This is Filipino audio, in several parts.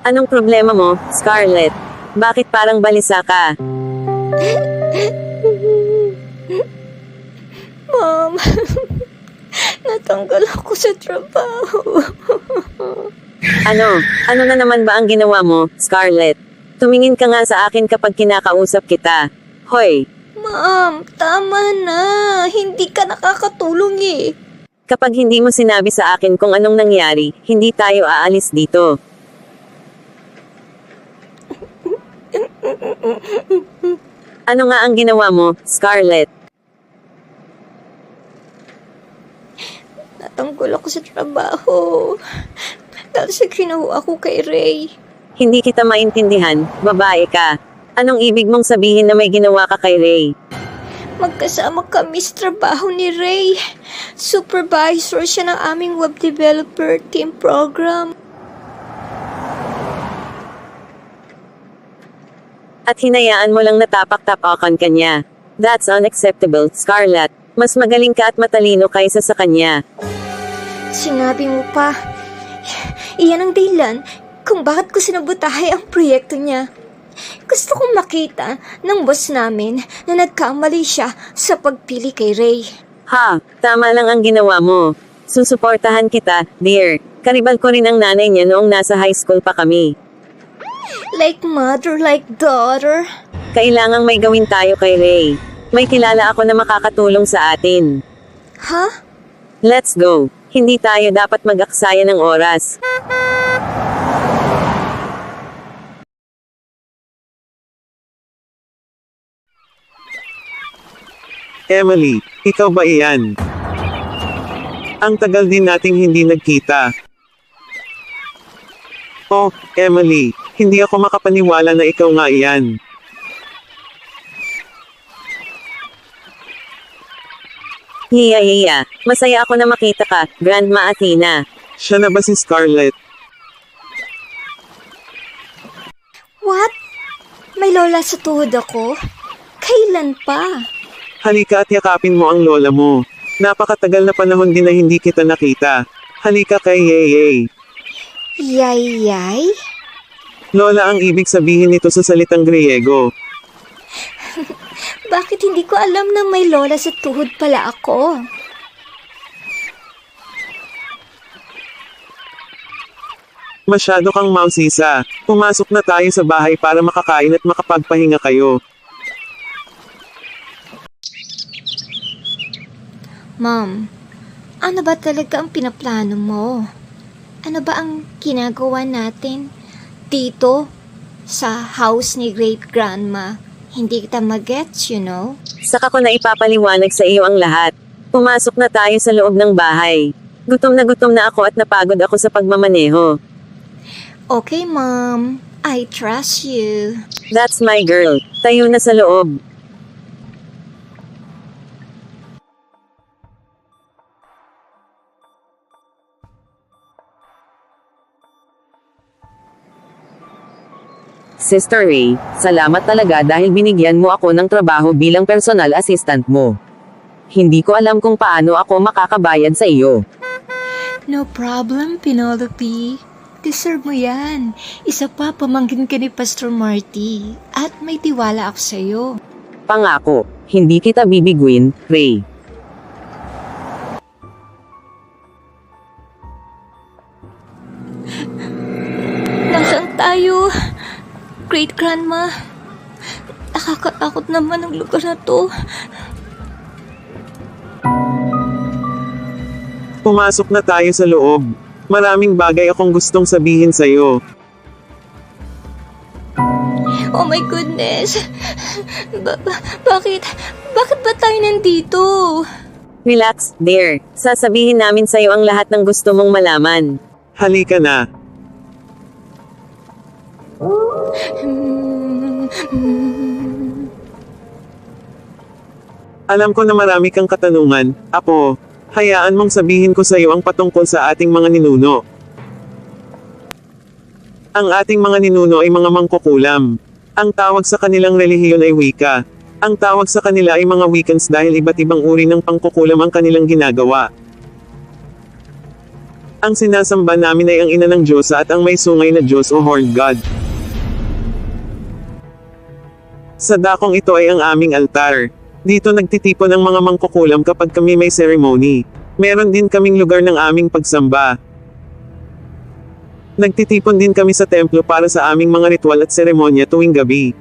Anong problema mo, Scarlett? Bakit parang balisa ka? Mom, natanggal ako sa trabaho. Ano? Ano na naman ba ang ginawa mo, Scarlett? Tumingin ka nga sa akin kapag kinakausap kita. Hoy, Ma'am, tama na. Hindi ka nakakatulong eh. kapag hindi mo sinabi sa akin kung anong nangyari, hindi tayo aalis dito. Ano nga ang ginawa mo, Scarlett? Natanggol ako sa trabaho. Dahil sa kinuha ko kay Ray. Hindi kita maintindihan, babae ka. Anong ibig mong sabihin na may ginawa ka kay Ray? Magkasama kami sa trabaho ni Ray. Supervisor siya ng aming web developer team program. At hinayaan mo lang natapak-tapakan kanya. That's unacceptable, Scarlett. Mas magaling ka at matalino kaysa sa kanya. Sinabi mo pa, iyan ang dahilan kung bakit ko sinabutahe ang proyekto niya. Gusto kong makita ng boss namin na nagkamali siya sa pagpili kay Ray. Ha, tama lang ang ginawa mo. Susuportahan kita, dear. Karibal ko rin ang nanay niya noong nasa high school pa kami. Like mother, like daughter. Kailangang may gawin tayo kay Ray. May kilala ako na makakatulong sa atin. Ha? Let's go. Hindi tayo dapat mag-aksaya ng oras. Emily, ikaw ba iyan? Ang tagal din nating hindi nagkita. Oh, Emily, hindi ako makapaniwala na ikaw nga iyan. Hiya. Masaya ako na makita ka, Grandma Athena. Siya na ba si Scarlett? What? May lola sa tuhod ako? Kailan pa? Halika at yakapin mo ang lola mo. Napakatagal na panahon din na hindi kita nakita. Halika kay Yay. Yay? Lola ang ibig sabihin nito sa salitang Griego. Bakit hindi ko alam na may lola sa tuhod pala ako? Masyado kang mausisa. Pumasok na tayo sa bahay para makakain at makapagpahinga kayo. Mom, ano ba talaga ang pinaplano mo? Ano ba ang ginagawa natin dito sa house ni great grandma? Hindi kita magets, you know? Saka ko na ipapaliwanag sa iyo ang lahat. Pumasok na tayo sa loob ng bahay. Gutom na ako at napagod ako sa pagmamaneho. Okay, Mom. I trust you. That's my girl. Tayo na sa loob. Sister Ray, salamat talaga dahil binigyan mo ako ng trabaho bilang personal assistant mo. Hindi ko alam kung paano ako makakabayad sa iyo. No problem, Penelope. Deserve mo yan. Isa pa, pamangkin ka ni Pastor Marty. At may tiwala ako sa'yo. Pangako, hindi kita bibiguin, Ray. Nasaan tayo? Great grandma. Nakakatakot naman ang lugar na to. Pumasok na tayo sa loob. Maraming bagay akong gustong sabihin sa'yo. Oh my goodness. Bakit ba tayo nandito? Relax, dear. Sasabihin namin sa iyo ang lahat ng gusto mong malaman. Halika na. Alam ko na marami kang katanungan, Apo. Hayaan mong sabihin ko sa iyo ang patungkol sa ating mga ninuno. Ang ating mga ninuno ay mga mangkukulam. Ang tawag sa kanilang relihiyon ay wika. Ang tawag sa kanila ay mga Wiccans dahil iba't ibang uri ng pangkukulam ang kanilang ginagawa. Ang sinasamba namin ay ang ina ng Diyosa at ang may sungay na Diyos o Horned God. Sa dakong ito ay ang aming altar. Dito nagtitipon ang mga mangkukulam kapag kami may ceremony. Meron din kaming lugar ng aming pagsamba. Nagtitipon din kami sa templo para sa aming mga ritual at seremonya tuwing gabi.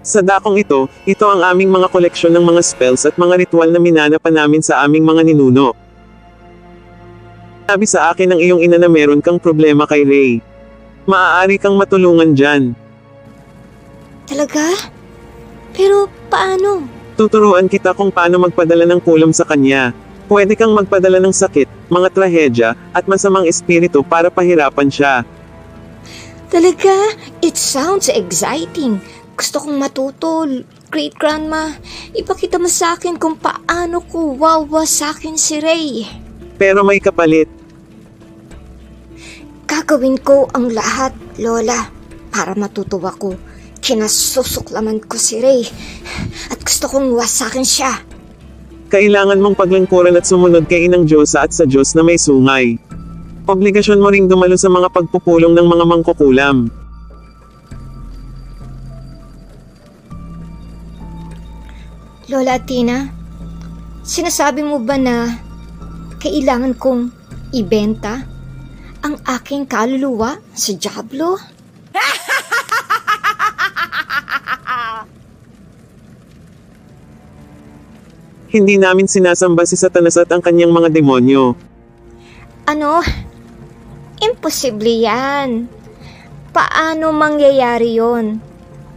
Sa dakong ito ang aming mga koleksyon ng mga spells at mga ritual na minana pa namin sa aming mga ninuno. Sabi sa akin ng iyong ina na meron kang problema kay Ray. Maaari kang matulungan dyan. Talaga? Pero paano? Tuturuan kita kung paano magpadala ng kulam sa kanya. Pwede kang magpadala ng sakit, mga trahedya, at masamang espiritu para pahirapan siya. Talaga? It sounds exciting. Gusto kong matuto, Great Grandma. Ipakita mo sa akin kung paano ko wawasakin si Ray. Pero may kapalit. Gagawin ko ang lahat, Lola, para matutuwa ko. Kinasusuklaman ko si Ray at gusto kong wasakin siya. Kailangan mong paglingkuran at sumunod kay Inang Diyosa at sa Diyos na may sungay. Obligasyon mo ring dumalo sa mga pagpupulong ng mga mangkukulam. Lola Tina, sinasabi mo ba na kailangan kong ibenta ang aking kaluluwa sa Diablo? Hindi namin sinasamba si Satanas at ang kanyang mga demonyo. Ano? Imposible yan. Paano mangyayari yon?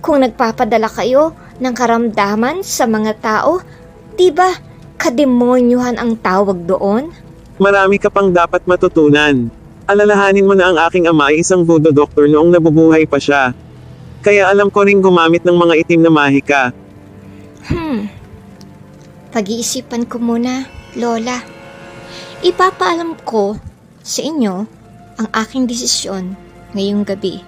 Kung nagpapadala kayo ng karamdaman sa mga tao, di ba kademonyuhan ang tawag doon? Marami ka pang dapat matutunan. Alalahanin mo na ang aking ama ay isang voodoo doctor noong nabubuhay pa siya. Kaya alam ko ring gumamit ng mga itim na mahika. Pag-iisipan ko muna, Lola. Ipapaalam ko sa inyo ang aking desisyon ngayong gabi.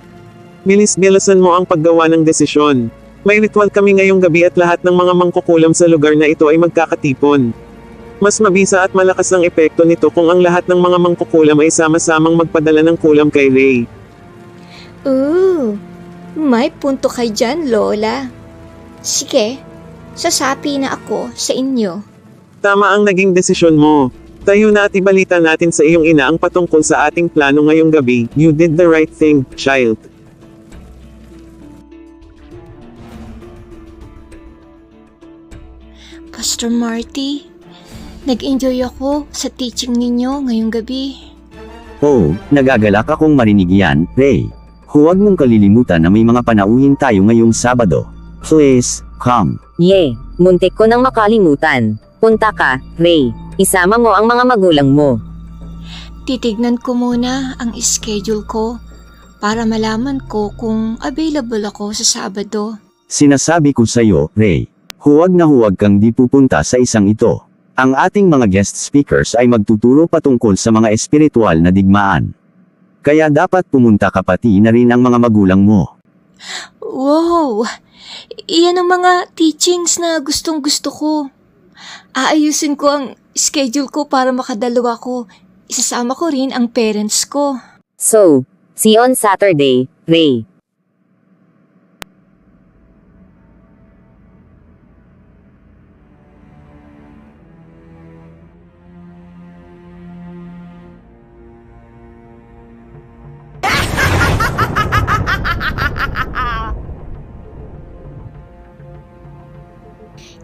Bilis-bilisan mo ang paggawa ng desisyon. May ritual kami ngayong gabi at lahat ng mga mangkukulam sa lugar na ito ay magkakatipon. Mas mabisa at malakas ang epekto nito kung ang lahat ng mga mangkukulam ay sama-samang magpadala ng kulam kay Ray. Ooh, may punto kay dyan, Lola. Sige, sasapi na ako sa inyo. Tama ang naging desisyon mo. Tayo na at ibalita natin sa iyong ina ang patungkol sa ating plano ngayong gabi. You did the right thing, child. Pastor Marty, nag-enjoy ako sa teaching ninyo ngayong gabi. Oh, nagagalak akong marinig yan, Ray. Huwag mong kalilimutan na may mga panauhin tayo ngayong Sabado. Please, come. Muntik ko nang makalimutan. Punta ka, Ray. Isama mo ang mga magulang mo. Titignan ko muna ang schedule ko para malaman ko kung available ako sa Sabado. Sinasabi ko sa'yo, Ray. Huwag na huwag kang di pupunta sa isang ito. Ang ating mga guest speakers ay magtuturo patungkol sa mga espiritual na digmaan. Kaya dapat pumunta ka pati na rin ang mga magulang mo. Wow! Iyan ang mga teachings na gustong gusto ko. Aayusin ko ang schedule ko para makadalawa ko. Isasama ko rin ang parents ko. So, see you on Saturday, Ray.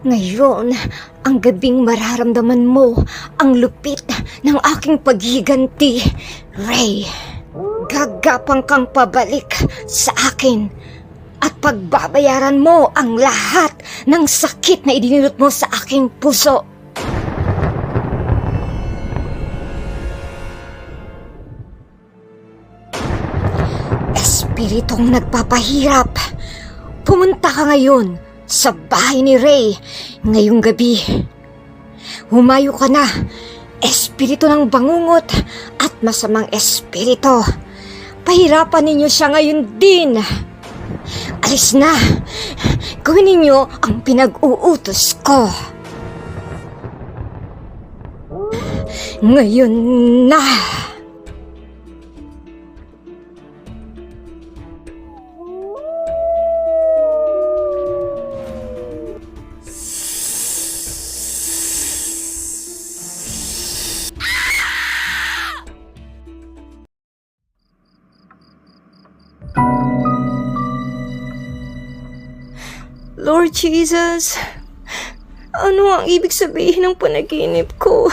Ngayon, ang gabing mararamdaman mo ang lupit ng aking paghiganti, Ray. Gagapang kang pabalik sa akin at pagbabayaran mo ang lahat ng sakit na idinulot mo sa aking puso. Espiritong nagpapahirap, pumunta ka ngayon sa bahay ni Ray ngayong gabi. Humayo ka na, espiritu ng bangungot at masamang espiritu. Pahirapan ninyo siya ngayon din. Alis na, gawin ninyo ang pinag-uutos ko. Ngayon na! Lord Jesus, ano ang ibig sabihin ng panaginip ko?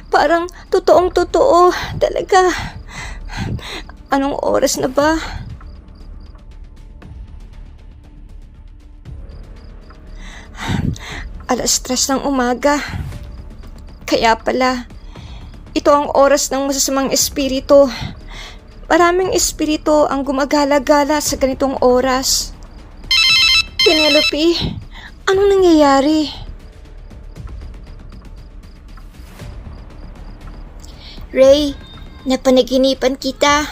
Parang totoong totoo talaga. Anong oras na ba? Alas 3 ng umaga. Kaya pala, ito ang oras ng masasamang espiritu. Maraming espiritu ang gumagala-gala sa ganitong oras. Penelope, anong nangyayari? Ray, napanaginipan kita.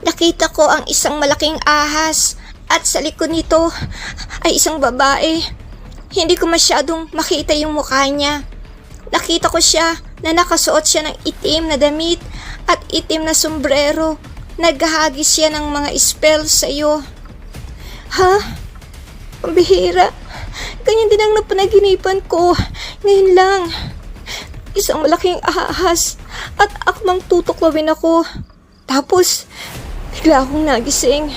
Nakita ko ang isang malaking ahas at sa likod nito ay isang babae. Hindi ko masyadong makita yung mukha niya. Nakita ko siya na nakasuot siya ng itim na damit at itim na sombrero. Naghahagis siya ng mga spells sa iyo. Ha? Ang bihira. Ganyan din ang napanaginipan ko. Ngayon lang. Isang malaking ahas at akmang tutuklawin ako. Tapos, bigla akong nagising.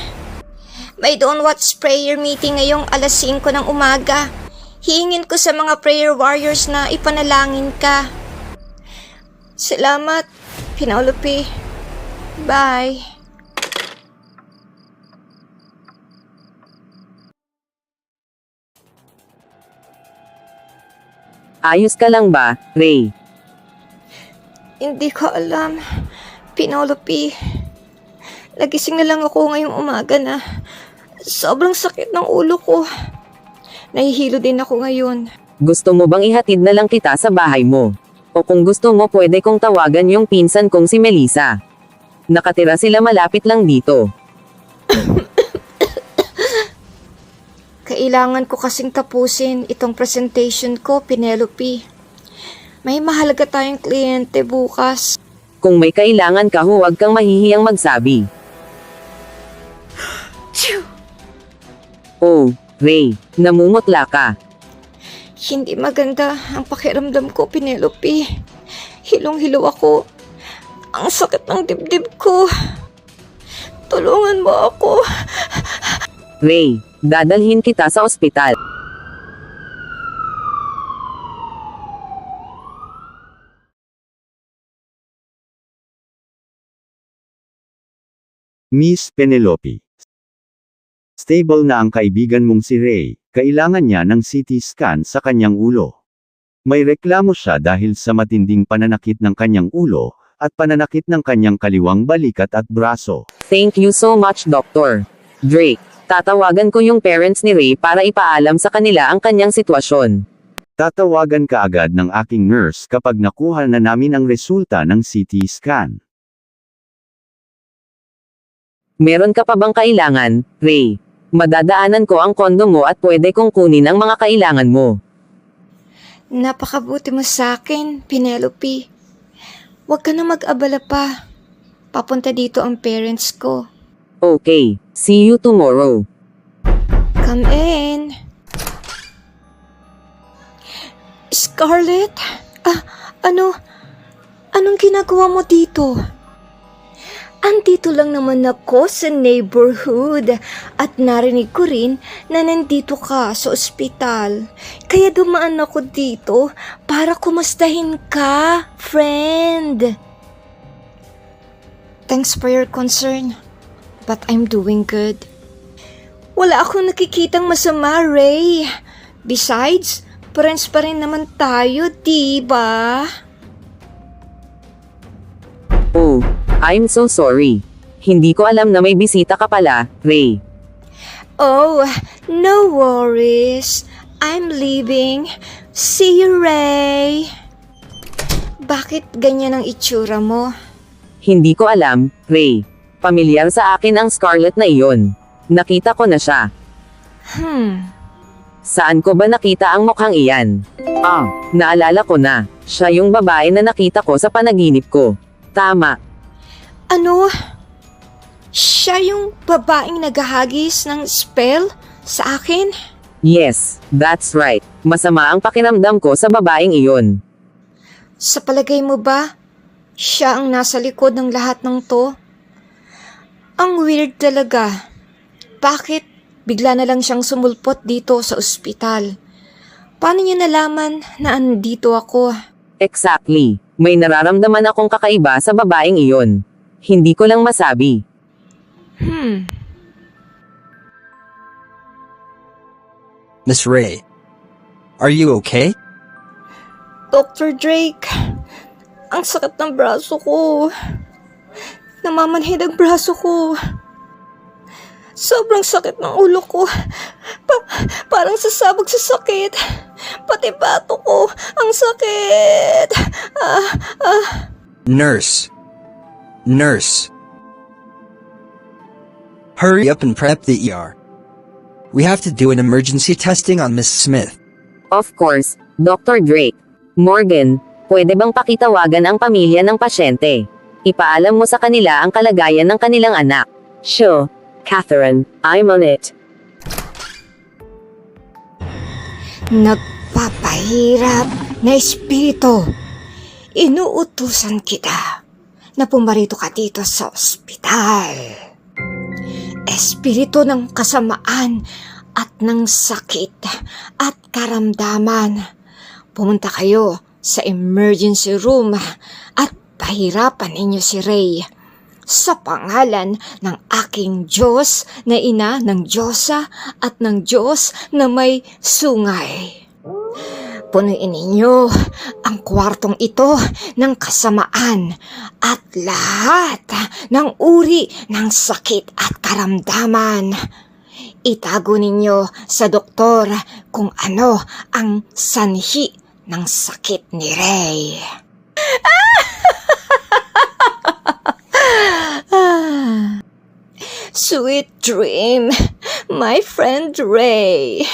May Don't Watch prayer meeting ngayong alas 5 ng umaga. Hihingin ko sa mga prayer warriors na ipanalangin ka. Salamat, Penelope. Bye. Ayos ka lang ba, Ray? Hindi ko alam, Penelope. Nagising na lang ako ngayong umaga na sobrang sakit ng ulo ko. Nahihilo din ako ngayon. Gusto mo bang ihatid na lang kita sa bahay mo? O kung gusto mo pwede kong tawagan yung pinsan kong si Melissa. Nakatira sila malapit lang dito. Kailangan ko kasing tapusin itong presentation ko, Penelope. May mahalaga tayong kliyente bukas. Kung may kailangan ka huwag kang mahihiyang magsabi. Oh, Ray, namumutla ka. Hindi maganda ang pakiramdam ko, Penelope. Hilong-hilo ako. Ang sakit ng dibdib ko. Tulungan mo ako. Ray, dadalhin kita sa ospital. Miss Penelope. Stable na ang kaibigan mong si Ray, kailangan niya ng CT scan sa kanyang ulo. May reklamo siya dahil sa matinding pananakit ng kanyang ulo, at pananakit ng kanyang kaliwang balikat at braso. Thank you so much, Dr. Drake. Tatawagan ko yung parents ni Ray para ipaalam sa kanila ang kanyang sitwasyon. Tatawagan ka agad ng aking nurse kapag nakuha na namin ang resulta ng CT scan. Meron ka pa bang kailangan, Ray? Madadaanan ko ang kondo mo at pwede kong kunin ang mga kailangan mo. Napakabuti mo sa akin, Penelope. Huwag ka na mag-abala pa. Papunta dito ang parents ko. Okay, see you tomorrow. Come in. Scarlett? Anong ginagawa mo dito? Andito lang naman ako sa neighborhood at narinig ko rin na nandito ka sa ospital. Kaya dumaan ako dito para kumustahin ka, friend. Thanks for your concern, but I'm doing good. Wala akong nakikitang masama, Ray. Besides, friends pa rin naman tayo, diba? Oh, I'm so sorry. Hindi ko alam na may bisita ka pala, Ray. Oh, no worries. I'm leaving. See you, Ray. Bakit ganyan ang itsura mo? Hindi ko alam, Ray. Pamilyar sa akin ang Scarlett na iyon. Nakita ko na siya. Saan ko ba nakita ang mukhang iyan? Ah, naalala ko na. Siya yung babae na nakita ko sa panaginip ko. Tama. Ano? Siya yung babaeng naghahagis ng spell sa akin? Yes, that's right. Masama ang pakiramdam ko sa babaeng iyon. Sa palagay mo ba, siya ang nasa likod ng lahat ng to? Ang weird talaga. Bakit bigla na lang siyang sumulpot dito sa ospital? Paano niya nalaman na andito ako? Exactly. May nararamdaman akong kakaiba sa babaeng iyon. Hindi ko lang masabi. Miss Ray, are you okay? Dr. Drake, ang sakit ng braso ko. Namamanhid ang braso ko. Sobrang sakit ng ulo ko. Parang sasabog sa sakit. Pati bato ko, ang sakit. Nurse. Nurse. Hurry up and prep the ER. We have to do an emergency testing on Miss Smith. Of course, Dr. Drake. Morgan, pwede bang pakitawagan ang pamilya ng pasyente? Ipaalam mo sa kanila ang kalagayan ng kanilang anak. Sure, Catherine, I'm on it. Nagpapahirap na espiritu. Inuutusan kita na pumarito ka dito sa ospital. Espiritu ng kasamaan at ng sakit at karamdaman. Pumunta kayo sa emergency room at pahirapan ninyo si Ray. Sa pangalan ng aking Diyos na ina ng Diyosa at ng Diyos na may sungay. Punuin ninyo ang kwartong ito ng kasamaan at lahat ng uri ng sakit at karamdaman. Itago ninyo sa doktor kung ano ang sanhi ng sakit ni Ray. Sweet dream, my friend Ray.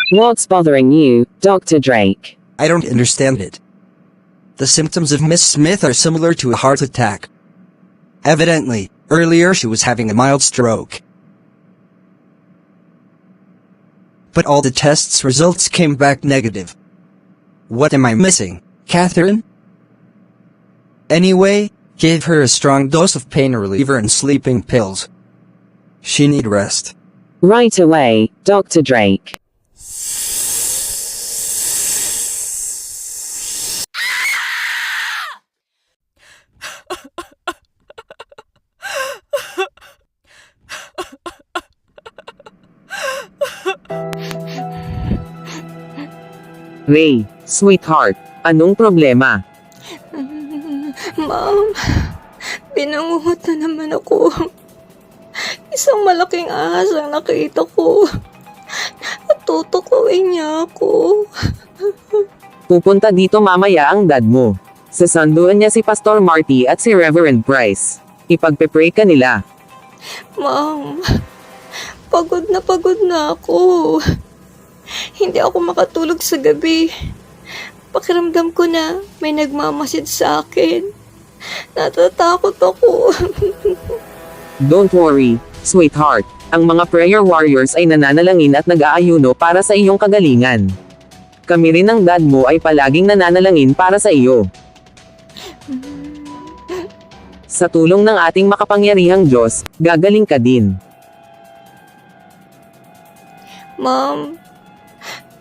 What's bothering you, Dr. Drake? I don't understand it. The symptoms of Miss Smith are similar to a heart attack. Evidently, earlier she was having a mild stroke. But all the tests' results came back negative. What am I missing, Catherine? Anyway, give her a strong dose of pain reliever and sleeping pills. She need rest. Right away, Dr. Drake. Ray, sweetheart, anong problema? Ma'am, binangungot na naman ako. Isang malaking ahas ang nakita ko. At tutukuin niya ako. Pupunta dito mamaya ang dad mo. Sasanduan niya si Pastor Marty at si Reverend Bryce. Ipagpe-pray ka nila. Ma'am, pagod na ako. Hindi ako makatulog sa gabi. Pakiramdam ko na may nagmamasid sa akin. Natatakot ako. Don't worry, sweetheart. Ang mga prayer warriors ay nananalangin at nag-aayuno para sa iyong kagalingan. Kami rin ng dad mo ay palaging nananalangin para sa iyo. Sa tulong ng ating makapangyarihang Diyos, gagaling ka din. Ma'am,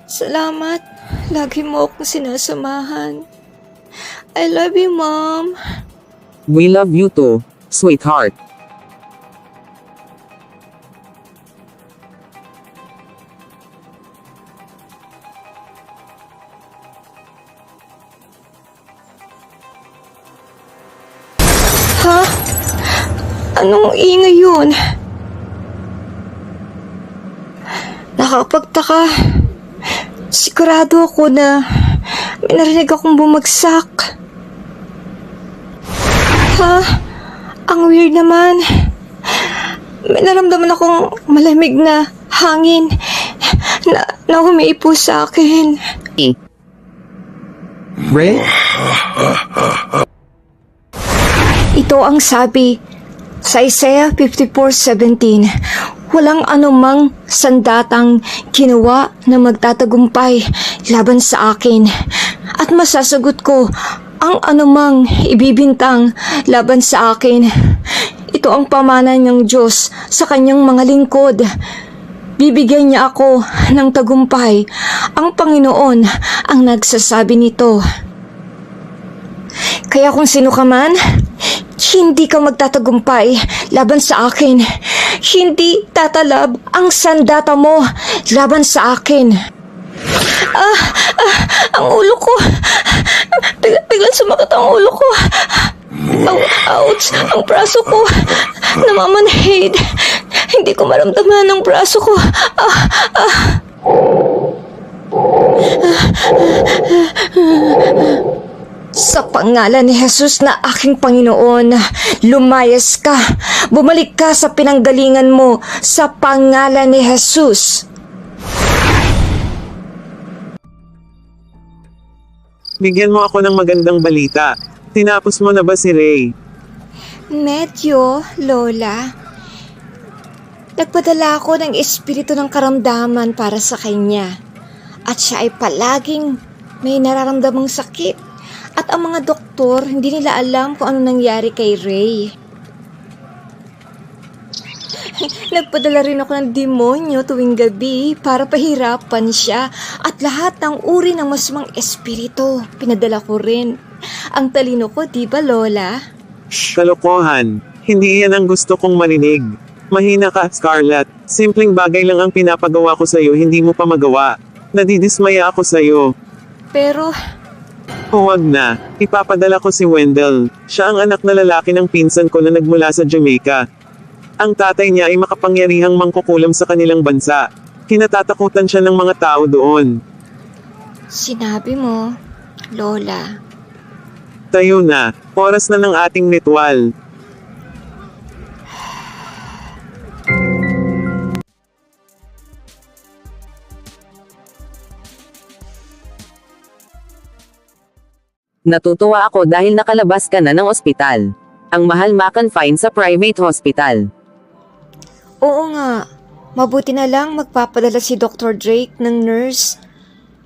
salamat. Lagi mo akong sinasamahan. I love you, Mom. We love you too, sweetheart. Ha? Anong ingay yun? Nakakapagtaka. Sigurado ako na may narinig akong bumagsak. Ha? Ang weird naman. May naramdaman akong malamig na hangin na humiipo sa akin. Ray? Ito ang sabi sa Isaiah 54:17. Walang anumang sandatang ginawa na magtatagumpay laban sa akin. At masasagot ko ang anumang ibibintang laban sa akin. Ito ang pamana ng Diyos sa kanyang mga lingkod. Bibigyan niya ako ng tagumpay. Ang Panginoon ang nagsasabi nito. Kaya kung sino ka man, hindi ka magtatagumpay laban sa akin. Hindi tatalab ang sandata mo laban sa akin. Ang ulo ko. Biglang sumakit ang ulo ko. Ouch! Ang braso ko. Namamanhid. Hindi ko maramdaman ang braso ko. Sa pangalan ni Jesus na aking Panginoon, lumayas ka. Bumalik ka sa pinanggalingan mo sa pangalan ni Jesus. Bigyan mo ako ng magandang balita. Tinapos mo na ba si Ray? Medyo, Lola. Nagpadala ako ng espiritu ng karamdaman para sa kanya. At siya ay palaging may nararamdamang sakit. At ang mga doktor, hindi nila alam kung ano nangyari kay Ray. Nagpadala rin ako ng demonyo tuwing gabi para pahirapan siya. At lahat ng uri ng masamang espiritu, pinadala ko rin. Ang talino ko, di ba, Lola? Kalokohan. Hindi iyan ang gusto kong marinig. Mahina ka, Scarlett. Simpleng bagay lang ang pinapagawa ko sa'yo, hindi mo pa magawa. Nadidismaya ako sa'yo. Pero, Huwag na. Ipapadala ko si Wendell. Siya ang anak na lalaki ng pinsan ko na nagmula sa Jamaica. Ang tatay niya ay makapangyarihang mangkukulam sa kanilang bansa. Kinatatakutan siya ng mga tao doon. sinabi mo, Lola. Tayo na. Oras na ng ating ritual. Natutuwa ako dahil nakalabas ka na ng ospital. Ang mahal ma-confine sa private hospital. Oo nga, mabuti na lang magpapadala si Dr. Drake ng nurse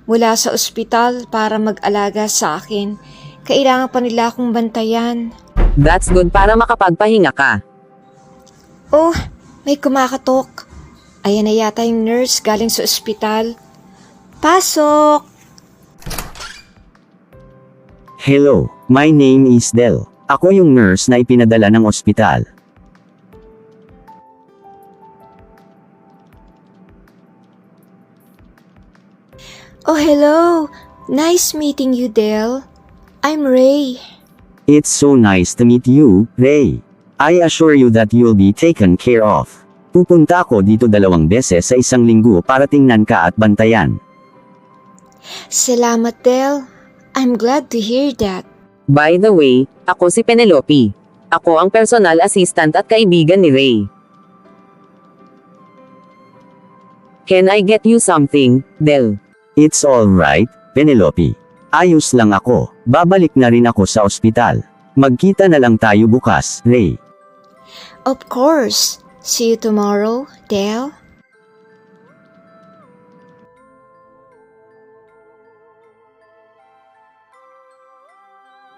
mula sa ospital para mag-alaga sa akin. Kailangan pa nila akong bantayan. That's good para makapagpahinga ka. Oh, may kumakatok. Ayan na yata yung nurse galing sa ospital. Pasok! Hello, my name is Del. Ako yung nurse na ipinadala ng ospital. Oh, hello. Nice meeting you, Del. I'm Ray. It's so nice to meet you, Ray. I assure you that you'll be taken care of. Pupunta ako dito 2 beses sa isang linggo para tingnan ka at bantayan. Salamat, Del. I'm glad to hear that. By the way, ako si Penelope. Ako ang personal assistant at kaibigan ni Ray. Can I get you something, Del? It's alright, Penelope. Ayos lang ako. Babalik na rin ako sa ospital. Magkita na lang tayo bukas, Ray. Of course. See you tomorrow, Del.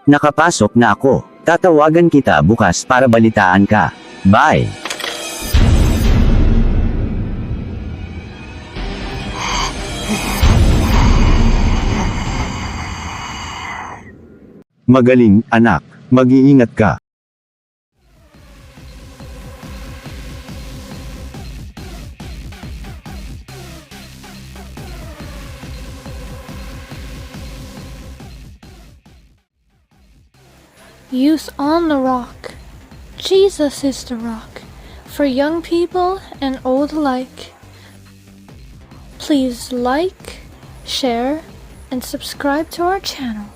Nakapasok na ako. Tatawagan kita bukas para balitaan ka. Bye! Magaling, anak. Mag-iingat ka. Youth on the Rock. Jesus is the rock for young people and old alike. Please like, share, and subscribe to our channel.